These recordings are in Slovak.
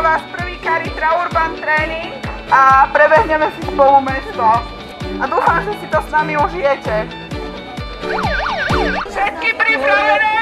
Čaká vás prvý Caritra Urban Training a prebehneme si spolu mesto. A dúfam, že si to s nami užijete. Všetky pripravené?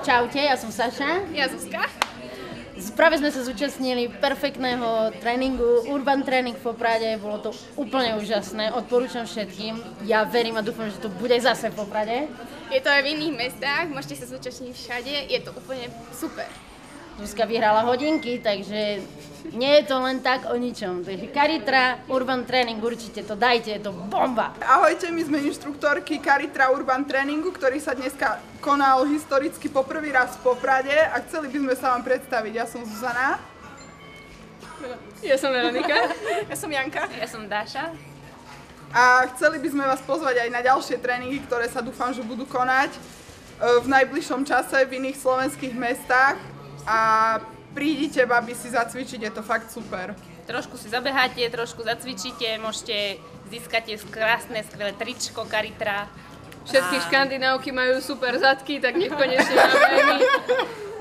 Čaute, ja som Saša. Ja Zuzka. Práve sme sa zúčastnili perfektného tréningu, Urban Training v Poprade, bolo to úplne úžasné, odporúčam všetkým. Ja verím a dúfam, že to bude zase v Poprade. Je to aj v iných mestách, môžete sa zúčastniť všade, je to úplne super. Zuzka vyhrala hodinky, takže nie je to len tak o ničom. Takže Caritra Urban Training, určite to dajte, je to bomba! Ahojte, my sme inštruktorky Caritra Urban Trainingu, ktorý sa dneska konal historicky poprvý raz v Poprade a chceli by sme sa vám predstaviť. Ja som Zuzana. Ja som Veronika. Ja som Janka. Ja som Dáša. A chceli by sme vás pozvať aj na ďalšie tréningy, ktoré sa dúfam, že budú konať v najbližšom čase v iných slovenských mestách. A prídite, babi, si zacvičiť, je to fakt super. Trošku si zabeháte, trošku zacvičíte, môžete získať krásne, skvelé tričko Caritra. Všetky škandinávky majú super zadky, tak nech konečne máme aj my.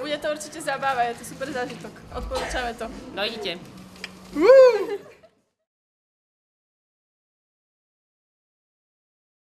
Bude to určite zábava, je to super zážitok. Odporúčame to. No idite.